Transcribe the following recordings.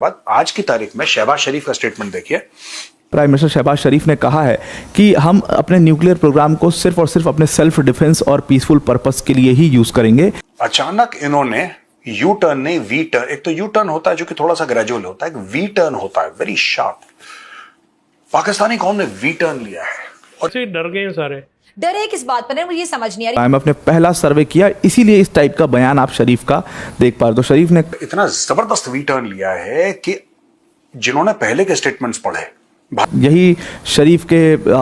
बाद आज की तारीख में शहबाज शरीफ का स्टेटमेंट देखिए। प्राइम मिनिस्टर शहबाज शरीफ ने कहा है कि हम अपने न्यूक्लियर प्रोग्राम को सिर्फ और सिर्फ अपने सेल्फ डिफेंस और पीसफुल पर्पस के लिए ही यूज करेंगे। अचानक इन्होंने यू टर्न नहीं वी टर्न, एक तो यू टर्न होता है जो कि थोड़ा सा ग्रेजुअल होता है, एक वी टर्न होता है वेरी शार्प। पाकिस्तानी कौम ने वी टर्न लिया है और डर गए सारे। डरे किस बात पर है, मुझे ये समझ नहीं आ रही। IMF ने पहला सर्वे किया, इसीलिए इस टाइप का बयान आप शरीफ का देख पा रहे। तो शरीफ ने इतना जबरदस्त वी टर्न लिया है कि जिन्होंने पहले के स्टेटमेंट्स पढ़े, यही शरीफ के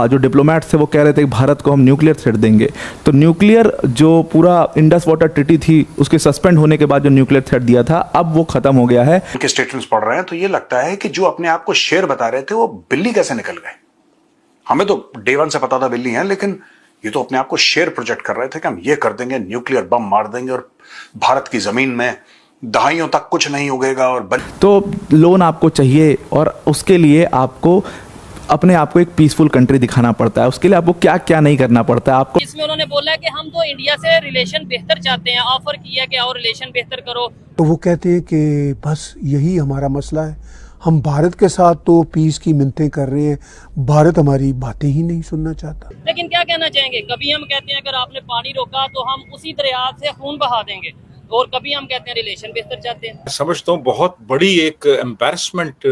जो डिप्लोमेट्स थे वो कह रहे थे कि भारत को हम न्यूक्लियर थ्रेट देंगे। तो न्यूक्लियर जो पूरा इंडस वाटर ट्रीटी थी उसके सस्पेंड होने के बाद जो न्यूक्लियर थ्रेट दिया था अब वो खत्म हो गया है। उनके स्टेटमेंट्स पढ़ रहे हैं तो ये लगता है कि जो अपने आप को शेर बता रहे थे वो बिल्ली कैसे निकल गए। हमें तो डे वन से पता था बिल्ली है, लेकिन ये तो अपने आप को शेर प्रोजेक्ट कर रहे थे कि हम ये कर देंगे, न्यूक्लियर बम मार देंगे और भारत की जमीन में दहाइयों तक कुछ नहीं उगेगा। और तो लोन आपको चाहिए और उसके लिए आपको अपने आप को एक पीसफुल कंट्री दिखाना पड़ता है। उसके लिए आपको क्या क्या नहीं करना पड़ता है आपको। इसमें उन्होंने बोला है कि हम तो इंडिया से रिलेशन बेहतर चाहते हैं, ऑफर किया कि और रिलेशन बेहतर करो। तो वो कहते हैं कि बस यही हमारा मसला है, हम भारत के साथ तो पीस की मिन्नतें कर रहे हैं, भारत हमारी बातें ही नहीं सुनना चाहता। लेकिन क्या कहना चाहेंगे, कभी हम कहते हैं अगर आपने पानी रोका तो हम उसी दरिया से खून बहा देंगे, और कभी हम कहते हैं रिलेशन बेहतर चाहते हैं। समझता हूँ बहुत बड़ी एक एम्बैरसमेंट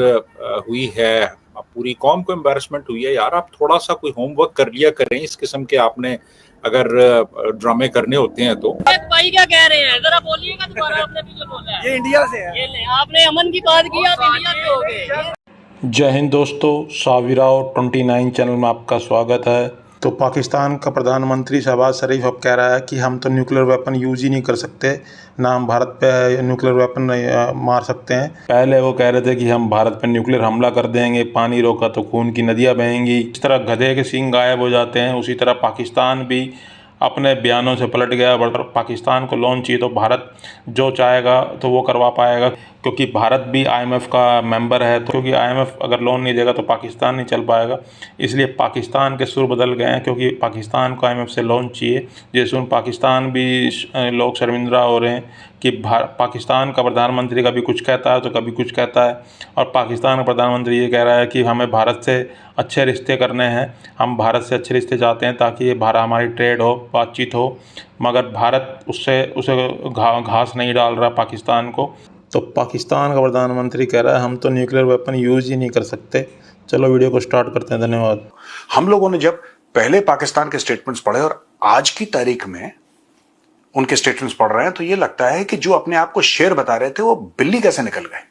हुई है, पूरी कौम को एम्बैरसमेंट हुई है। यार आप थोड़ा सा कोई होमवर्क कर लिया करें, इस किस्म के आपने अगर ड्रामे करने होते हैं तो। भाई क्या कह रहे हैं, जरा बोलिएगा दोबारा। आपने भी जो बोला है ये इंडिया से है, ये आपने अमन की बात की, आप इंडिया से हो गए। जय हिंद दोस्तों, साविराव 29 चैनल में आपका स्वागत है। तो पाकिस्तान का प्रधानमंत्री शहबाज शरीफ अब कह रहा है कि हम तो न्यूक्लियर वेपन यूज़ ही नहीं कर सकते, ना हम भारत पे न्यूक्लियर वेपन मार सकते हैं। पहले वो कह रहे थे कि हम भारत पे न्यूक्लियर हमला कर देंगे, पानी रोका तो खून की नदियाँ बहेंगी। इस तरह गधे के सींग गायब हो जाते हैं, उसी तरह पाकिस्तान भी अपने बयानों से पलट गया। पाकिस्तान को लोन चाहिए तो भारत जो चाहेगा तो वो करवा पाएगा, क्योंकि भारत भी IMF का मेंबर है। तो क्योंकि IMF अगर लोन नहीं देगा तो पाकिस्तान नहीं चल पाएगा, इसलिए पाकिस्तान के सुर बदल गए हैं, क्योंकि पाकिस्तान को IMF से लोन चाहिए। जैसे उन पाकिस्तान भी लोग शर्मिंदा हो रहे हैं कि पाकिस्तान का प्रधानमंत्री कभी कुछ कहता है तो कभी कुछ कहता है, और पाकिस्तान का प्रधानमंत्री ये कह रहा है कि हमें भारत से अच्छे रिश्ते करने हैं, हम भारत से अच्छे रिश्ते चाहते हैं ताकि ये हमारी ट्रेड हो, बातचीत हो। मगर भारत उसे घास नहीं डाल रहा पाकिस्तान को। तो पाकिस्तान का प्रधानमंत्री कह रहा है हम तो न्यूक्लियर वेपन यूज़ ही नहीं कर सकते। चलो वीडियो को स्टार्ट करते हैं, धन्यवाद। हम लोगों ने जब पहले पाकिस्तान के स्टेटमेंट्स पढ़े और आज की तारीख में उनके स्टेटमेंट्स पढ़ रहे हैं तो ये लगता है कि जो अपने आप को शेर बता रहे थे वो बिल्ली कैसे निकल गए।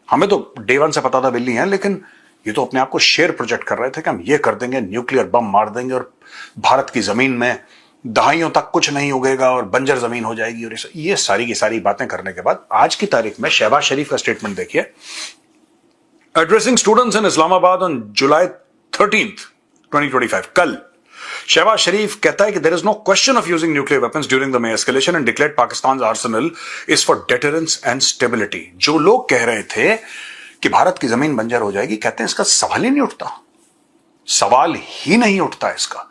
हमें तो डे वन से पता था बिल्ली है, लेकिन ये तो अपने आप को शेर प्रोजेक्ट कर रहे थे कि हम ये कर देंगे, न्यूक्लियर बम मार देंगे और भारत की जमीन में दहाइयों तक कुछ नहीं उगेगा और बंजर जमीन हो जाएगी। और ये सारी की सारी बातें करने के बाद आज की तारीख में शहबाज शरीफ का स्टेटमेंट देखिए। Addressing students in Islamabad on July 13th 2025, कल शहबाज शरीफ कहता है कि there is no question of using nuclear weapons during the May escalation and declared Pakistan arsenal is for deterrence and stability. जो लोग कह रहे थे कि भारत की जमीन बंजर हो जाएगी, कहते हैं इसका सवाल ही नहीं उठता, सवाल ही नहीं उठता इसका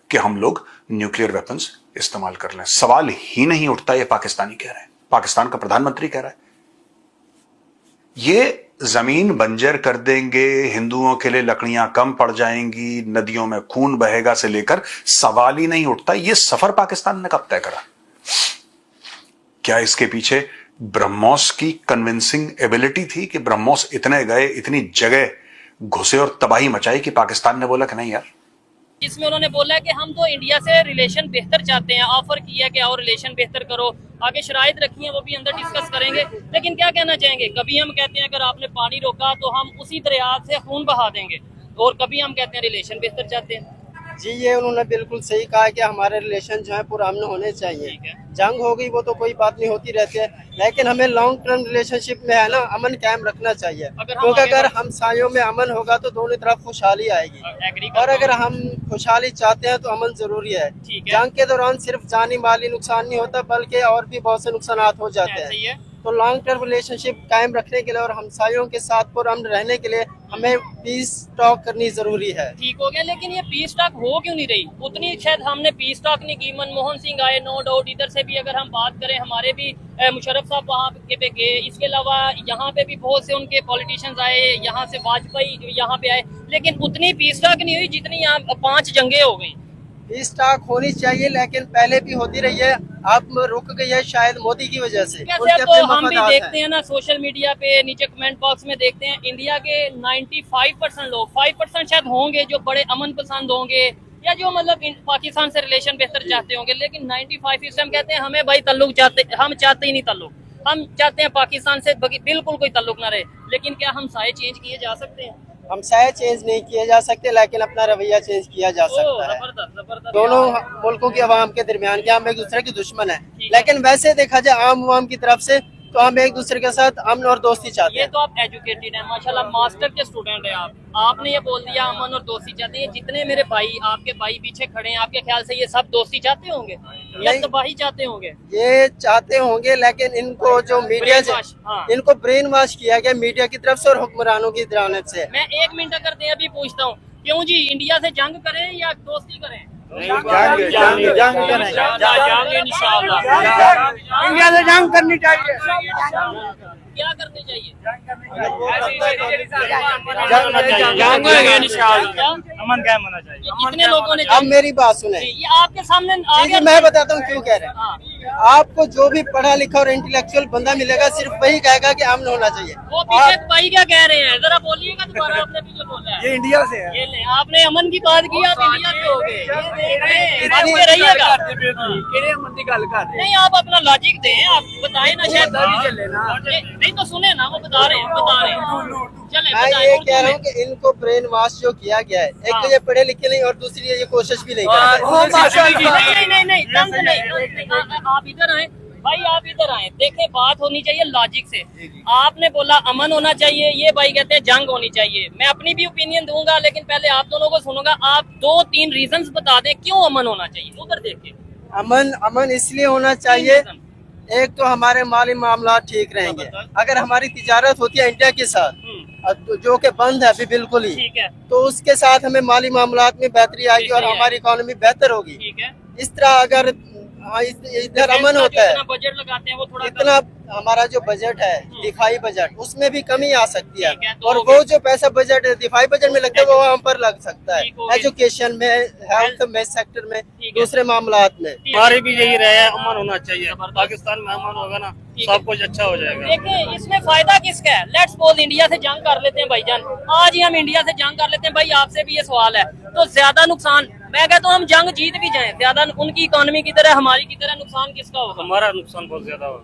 कि हम लोग न्यूक्लियर वेपन्स इस्तेमाल कर लें। सवाल ही नहीं उठता, ये पाकिस्तानी कह रहे हैं, पाकिस्तान का प्रधानमंत्री कह रहा है। ये जमीन बंजर कर देंगे, हिंदुओं के लिए लकड़ियां कम पड़ जाएंगी, नदियों में खून बहेगा से लेकर सवाल ही नहीं उठता। ये सफर पाकिस्तान ने कब तय करा? क्या इसके पीछे ब्रह्मोस की कन्विंसिंग एबिलिटी थी कि ब्रह्मोस इतने गए, इतनी जगह घुसे और तबाही मचाई कि पाकिस्तान ने बोला कि नहीं यार। इसमें उन्होंने बोला है कि हम तो इंडिया से रिलेशन बेहतर चाहते हैं, ऑफर किया कि और रिलेशन बेहतर करो, आगे शराइत रखी है वो भी अंदर डिस्कस करेंगे। लेकिन क्या कहना चाहेंगे, कभी हम कहते हैं अगर आपने पानी रोका तो हम उसी दरिया से खून बहा देंगे, और कभी हम कहते हैं रिलेशन बेहतर चाहते हैं। जी ये उन्होंने बिल्कुल सही कहा कि हमारे रिलेशन जो है पुराने होने चाहिए। जंग हो गई वो तो कोई बात नहीं, होती रहती है, लेकिन हमें लॉन्ग टर्म रिलेशनशिप में है ना अमन कायम रखना चाहिए, क्योंकि अगर हमसायों में अमन होगा तो दोनों तरफ खुशहाली आएगी। और अगर हम खुशहाली चाहते हैं तो अमन जरूरी है। जंग के दौरान सिर्फ जानी माली नुकसान नहीं होता, बल्कि और भी बहुत से नुकसान हो जाते हैं। तो लॉन्ग टर्म रिलेशनशिप कायम रखने के लिए और हमसायों के साथ पुरअमन रहने के लिए हमें पीस टॉक करनी जरूरी है। ठीक हो गया, लेकिन ये पीस टॉक हो क्यों नहीं रही? उतनी शायद हमने पीस टॉक नहीं की। मनमोहन सिंह आए, नो डाउट, इधर से भी अगर हम बात करें हमारे भी मुशर्रफ साहब वहाँ पे गए, इसके अलावा यहाँ पे भी बहुत से उनके पॉलिटिशियंस आए, यहाँ से वाजपेयी यहाँ पे आए, लेकिन उतनी पीस टॉक नहीं हुई जितनी यहाँ 5 जंगें हो गई। पीस टॉक होनी चाहिए, लेकिन पहले भी होती रही है, अब रुक गई है शायद मोदी की वजह से। कैसे तो हम भी देखते हैं ना सोशल मीडिया पे, नीचे कमेंट बॉक्स में देखते हैं, इंडिया के 95% लोग, 5% शायद होंगे जो बड़े अमन पसंद होंगे या जो मतलब पाकिस्तान से रिलेशन बेहतर चाहते होंगे, लेकिन 95% कहते हैं हमें भाई ताल्लुक चाहते, हम चाहते ही नहीं ताल्लुक, हम चाहते हैं पाकिस्तान से बिल्कुल कोई ताल्लुक ना रहे। लेकिन क्या हम साए चेंज किए जा सकते हैं? हम शायद चेंज नहीं किए जा सकते, लेकिन अपना रवैया चेंज किया जा सकता है। जबरदस्त। दोनों मुल्कों की आवाम के दरमियान के हम एक दूसरे के दुश्मन है, लेकिन वैसे देखा जाए आम आवाम की तरफ से तो हम एक दूसरे के साथ अमन और दोस्ती चाहते ये हैं। तो आप एजुकेटेड हैं माशाल्लाह, मास्टर के स्टूडेंट हैं आपने ये बोल दिया अमन और दोस्ती चाहते हैं। जितने मेरे भाई, आपके भाई पीछे खड़े हैं, आपके ख्याल से ये सब दोस्ती चाहते होंगे या नहीं। तबाही चाहते होंगे? ये चाहते होंगे, लेकिन इनको जो मीडिया से Brainwash, हाँ। इनको ब्रेन वॉश किया गया मीडिया की तरफ से और हुक्मरानों की जानब से। मैं 1 मिनट अगर दें अभी पूछता हूँ, क्यों जी इंडिया से जंग करें या दोस्ती करें? जंग इंशाल्लाह। इंडिया से जंग करनी चाहिए। क्या करनी चाहिए? अमन कायम होना चाहिए। कितने लोगों ने अब मेरी बात सुने, ये आपके सामने आ जी गया। मैं बताता हूँ क्यों कह रहे हैं। हाँ। आपको जो भी पढ़ा लिखा और इंटेलेक्चुअल बंदा मिलेगा सिर्फ वही कहेगा कि अमन होना चाहिए। वो पीछे भाई क्या कह रहे हैं, जरा बोलिएगा दोबारा, आपने पीछे बोला है। ये इंडिया से है। ये ले, आपने अमन की बात की, आप इंडिया से हो गए। बात में रहिएगा। नहीं, आप अपना लॉजिक दें, आप बताएं ना, शायद नहीं तो सुने ना, वो बता रहे हैं। चले मैं ये कह रहा हूँ कि इनको ब्रेन वॉश जो किया गया है, एक तो ये पढ़े लिखे नहीं और दूसरी ये कोशिश भी नहीं करते। नहीं, तंग नहीं, आप इधर आए भाई, आप इधर आए, देखें बात होनी चाहिए लॉजिक से। आपने बोला अमन होना चाहिए, ये भाई कहते हैं जंग होनी चाहिए। मैं अपनी भी ओपिनियन दूंगा, लेकिन पहले आप दोनों को सुनूंगा। आप 2-3 रीजंस बता दें क्यों अमन होना चाहिए। उधर देखिए, अमन इसलिए होना चाहिए, एक तो हमारे माली मामला ठीक रहेंगे। अगर हमारी तिजारत होती है इंडिया के साथ, जो कि बंद है अभी बिल्कुल ही, ठीक है, तो उसके साथ हमें माली मामलात में बेहतरी आएगी और हमारी इकोनॉमी बेहतर होगी। ठीक है। इस तरह अगर इधर अमन होता है, बजट लगाते हैं वो थोड़ा इतना हमारा जो बजट है दिफाई बजट, उसमें भी कमी आ सकती है। ठीक है, तो और वो जो पैसा बजट दिफाई बजट में लगता है वो हम पर लग सकता है, ठीक हो गया। एजुकेशन में, हेल्थ में, सेक्टर में, दूसरे मामलात में। हमारी भी यही रहे है, अमन होना चाहिए। पाकिस्तान में अमन होगा ना, सब कुछ अच्छा हो जाएगा। देखिए इसमें फायदा किसका है? लेट्स सपोज इंडिया से जंग कर लेते हैं भाईजान, आज ही हम इंडिया से जंग कर लेते हैं। भाई आपसे भी ये सवाल है, तो ज्यादा नुकसान, मैं कहता हूँ हम जंग जीत भी जाएं, ज्यादा उनकी इकोनॉमी की तरह हमारी की तरह नुकसान किसका होगा? हमारा नुकसान बहुत ज्यादा होगा।